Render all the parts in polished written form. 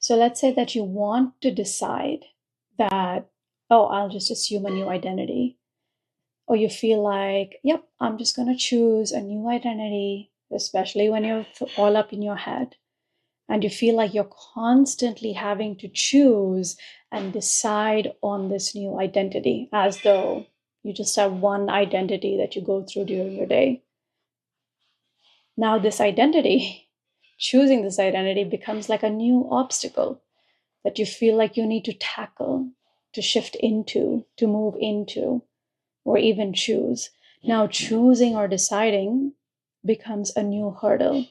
So let's say that you want to decide that, oh, I'll just assume a new identity. Or you feel like, yep, I'm just going to choose a new identity, especially when you're all up in your head. And you feel like you're constantly having to choose and decide on this new identity, as though you just have one identity that you go through during your day. Now, this identity, choosing this identity, becomes like a new obstacle that you feel like you need to tackle, to shift into, to move into, or even choose. Now, choosing or deciding becomes a new hurdle,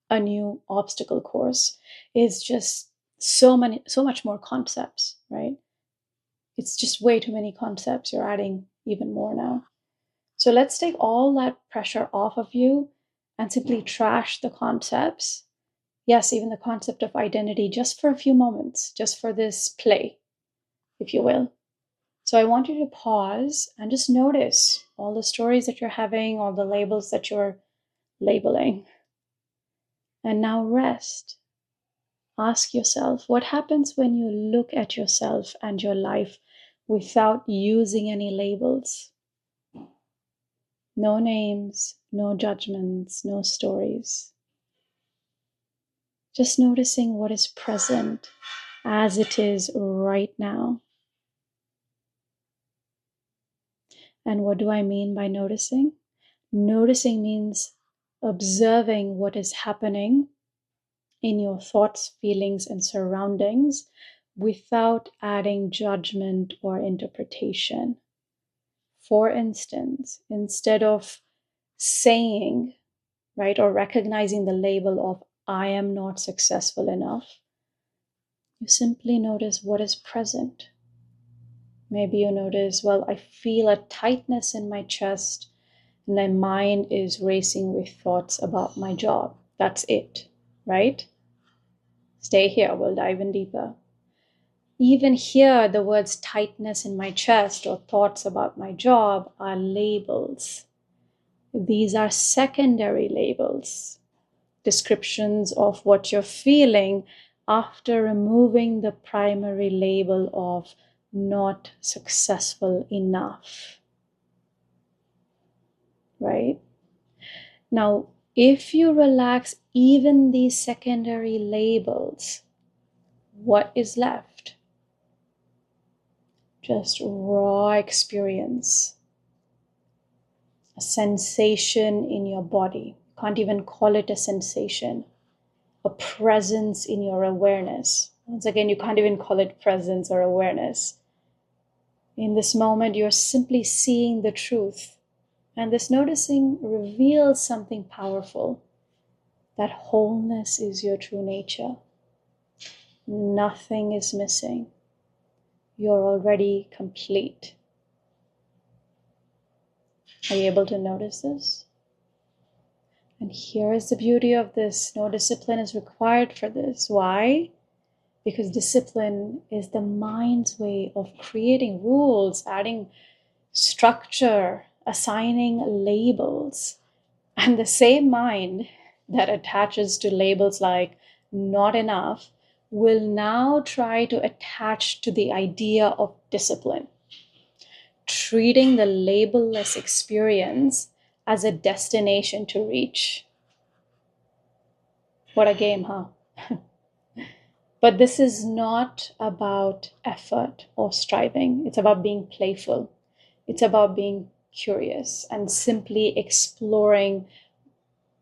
a new obstacle course. It's just so much more concepts, right? It's just way too many concepts. You're adding even more now. So let's take all that pressure off of you and simply trash the concepts. Yes, even the concept of identity, just for a few moments, just for this play, if you will. So I want you to pause and just notice all the stories that you're having, all the labels that you're labeling. And now rest. Ask yourself, what happens when you look at yourself and your life without using any labels? No names, no judgments, no stories. Just noticing what is present as it is right now. And what do I mean by noticing? Noticing means observing what is happening in your thoughts, feelings, and surroundings without adding judgment or interpretation. For instance, instead of saying, right, or recognizing the label of I am not successful enough, you simply notice what is present. Maybe you notice, well, I feel a tightness in my chest and my mind is racing with thoughts about my job. That's it, right? Stay here, we'll dive in deeper. Even here, the words tightness in my chest or thoughts about my job are labels. These are secondary labels, descriptions of what you're feeling after removing the primary label of not successful enough, right? Now, if you relax even these secondary labels, what is left? Just raw experience, a sensation in your body. Can't even call it a sensation. A presence in your awareness. Once again, you can't even call it presence or awareness. In this moment, you're simply seeing the truth. And this noticing reveals something powerful. That wholeness is your true nature. Nothing is missing. You're already complete. Are you able to notice this? And here is the beauty of this. No discipline is required for this. Why? Because discipline is the mind's way of creating rules, adding structure, assigning labels. And the same mind that attaches to labels like not enough will now try to attach to the idea of discipline, treating the labelless experience as a destination to reach. What a game, huh? But this is not about effort or striving. It's about being playful. It's about being curious and simply exploring,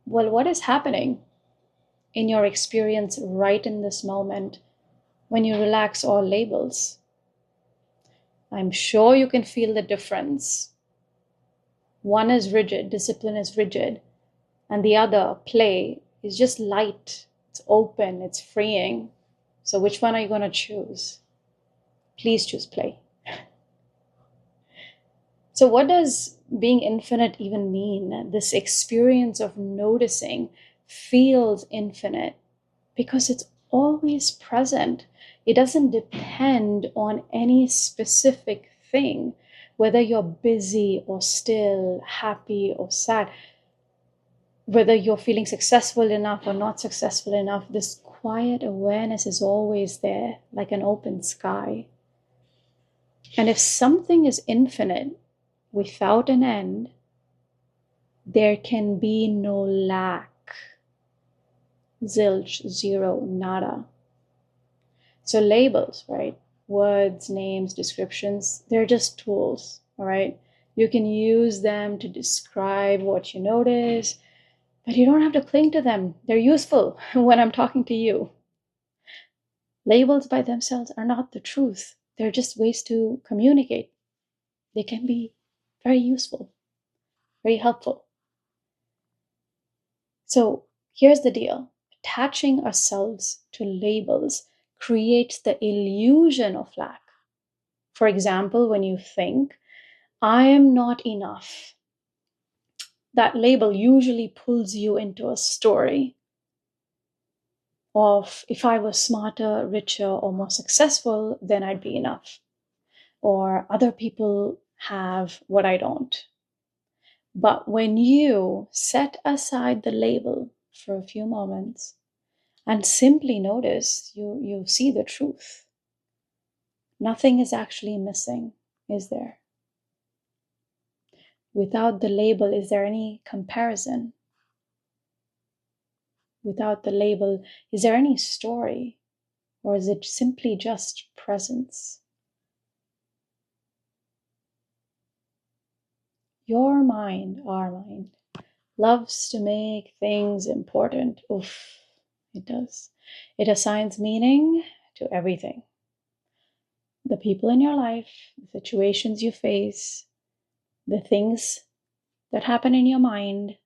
well, what is happening in your experience right in this moment when you relax all labels? I'm sure you can feel the difference. One is rigid, discipline is rigid, and the other, play, is just light. It's open, it's freeing. So which one are you going to choose? Please choose play. So what does being infinite even mean? This experience of noticing feels infinite because it's always present. It doesn't depend on any specific thing, whether you're busy or still, happy or sad, whether you're feeling successful enough or not successful enough. This quiet awareness is always there, like an open sky. And if something is infinite without an end, there can be no lack. Zilch, zero, nada. So labels, right? Words, names, descriptions, they're just tools, all right? You can use them to describe what you notice, but you don't have to cling to them. They're useful when I'm talking to you. Labels by themselves are not the truth. They're just ways to communicate. They can be very useful, very helpful. So here's the deal. Attaching ourselves to labels creates the illusion of lack. For example, when you think, I am not enough, that label usually pulls you into a story of, if I was smarter, richer, or more successful, then I'd be enough. Or other people have what I don't. But when you set aside the label for a few moments and simply notice, you see the truth. Nothing is actually missing, is there? Without the label, is there any comparison? Without the label, is there any story? Or is it simply just presence? Your mind, our mind, loves to make things important. Oof, it does. It assigns meaning to everything. The people in your life, the situations you face, the things that happen in your mind,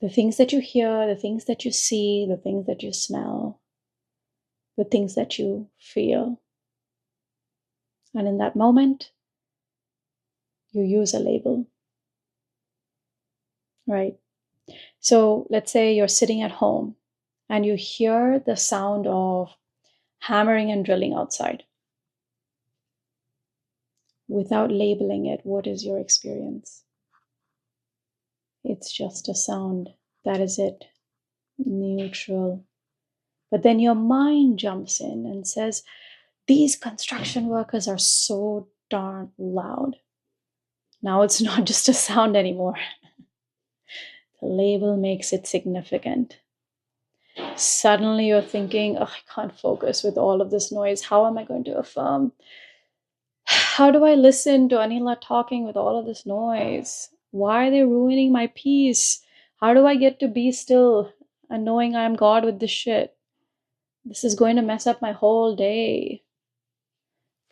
the things that you hear, the things that you see, the things that you smell, the things that you feel. And in that moment, you use a label, right? So let's say you're sitting at home and you hear the sound of hammering and drilling outside. Without labeling it, what is your experience? It's just a sound. That is it. Neutral. But then your mind jumps in and says, these construction workers are so darn loud. Now it's not just a sound anymore. The label makes it significant. Suddenly you're thinking, oh, I can't focus with all of this noise. How am I going to affirm? How do I listen to Anila talking with all of this noise? Why are they ruining my peace? How do I get to be still and knowing I'm God with this shit? This is going to mess up my whole day.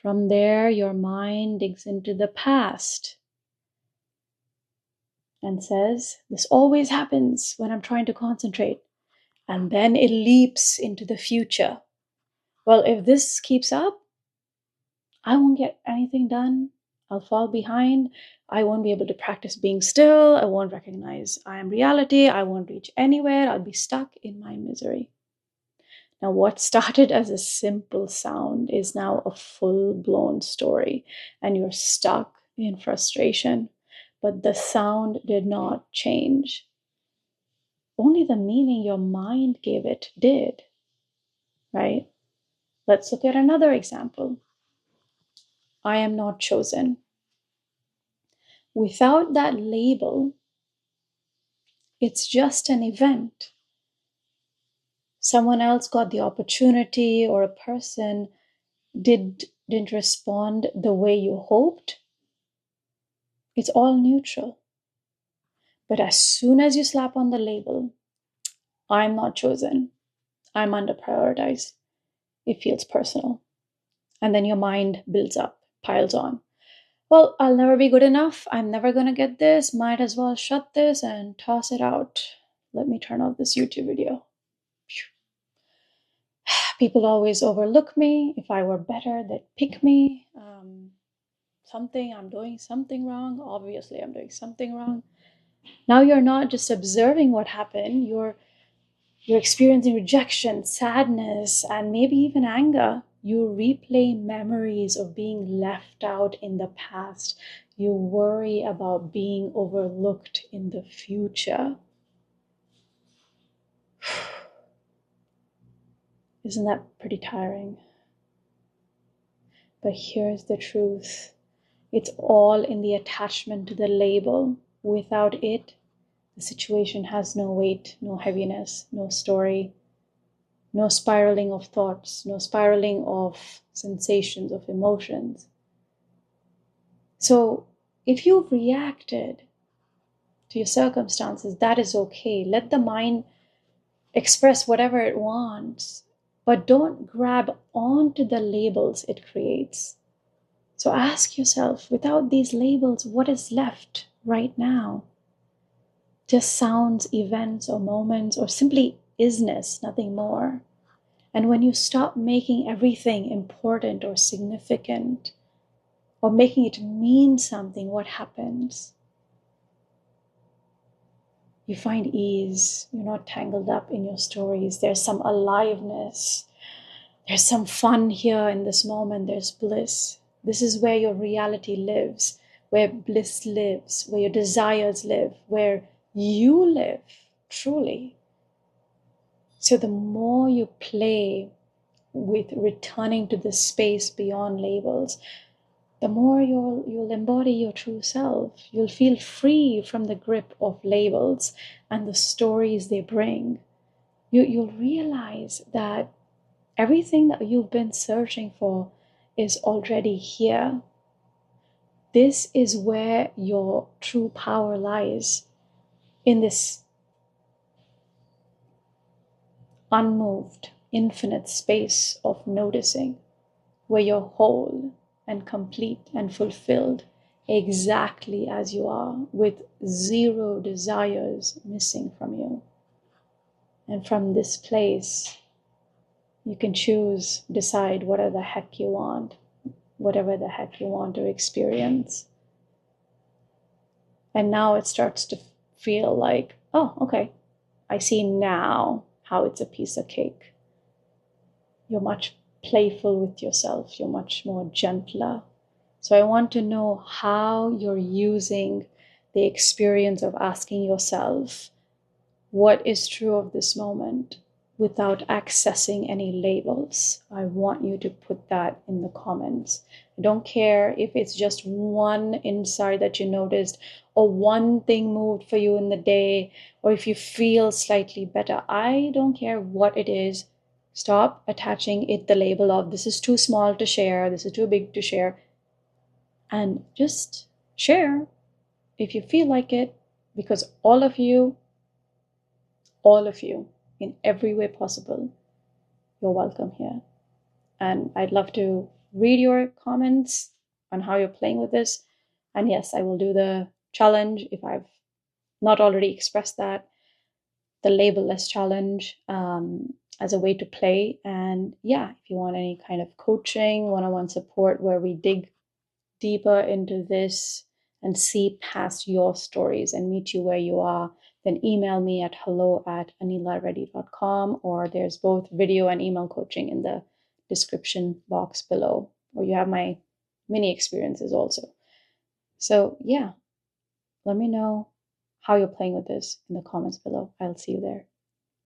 From there, your mind digs into the past and says, this always happens when I'm trying to concentrate. And then it leaps into the future. Well, if this keeps up, I won't get anything done. I'll fall behind. I won't be able to practice being still. I won't recognize I am reality. I won't reach anywhere. I'll be stuck in my misery. Now, what started as a simple sound is now a full-blown story, and you're stuck in frustration. But the sound did not change. Only the meaning your mind gave it did, right? Let's look at another example. I am not chosen. Without that label, it's just an event. Someone else got the opportunity, or a person didn't respond the way you hoped. It's all neutral. But as soon as you slap on the label, I'm not chosen, I'm underprioritized, it feels personal. And then your mind builds up, piles on. Well, I'll never be good enough. I'm never going to get this. Might as well shut this and toss it out. Let me turn off this YouTube video. People always overlook me. If I were better, they'd pick me. I'm doing something wrong. Obviously, I'm doing something wrong. Now you're not just observing what happened. You're experiencing rejection, sadness, and maybe even anger. You replay memories of being left out in the past. You worry about being overlooked in the future. Isn't that pretty tiring? But here's the truth. It's all in the attachment to the label. Without it, the situation has no weight, no heaviness, no story, no spiraling of thoughts, no spiraling of sensations, of emotions. So if you've reacted to your circumstances, that is okay. Let the mind express whatever it wants, but don't grab onto the labels it creates. So ask yourself, without these labels, what is left right now? Just sounds, events, or moments, or simply isness, nothing more. And when you stop making everything important or significant, or making it mean something, what happens? You find ease. You're not tangled up in your stories. There's some aliveness. There's some fun here in this moment. There's bliss. This is where your reality lives, where bliss lives, where your desires live, where you live, truly. So the more you play with returning to the space beyond labels, the more you'll embody your true self. You'll feel free from the grip of labels and the stories they bring. You'll realize that everything that you've been searching for is already here. This is where your true power lies, in this unmoved, infinite space of noticing, where you're whole and complete and fulfilled exactly as you are, with zero desires missing from you. And from this place, you can choose, decide whatever the heck you want, whatever the heck you want to experience. And now it starts to feel like, oh, okay, I see now how it's a piece of cake. You're much playful with yourself. You're much more gentler. So I want to know how you're using the experience of asking yourself what is true of this moment without accessing any labels. I want you to put that in the comments. I don't care if it's just one insight that you noticed, or one thing moved for you in the day, or if you feel slightly better. I don't care what it is. Stop attaching it the label of this is too small to share, this is too big to share, and just share if you feel like it, because all of you, in every way possible, you're welcome here. And I'd love to read your comments on how you're playing with this. And yes, I will do the challenge if I've not already expressed that, the label-less challenge, as a way to play. And yeah, if you want any kind of coaching, one-on-one support where we dig deeper into this and see past your stories and meet you where you are, then email me at hello@theanilareddy.com, or there's both video and email coaching in the description box below, or you have my mini experiences also. So yeah, let me know how you're playing with this in the comments below. I'll see you there.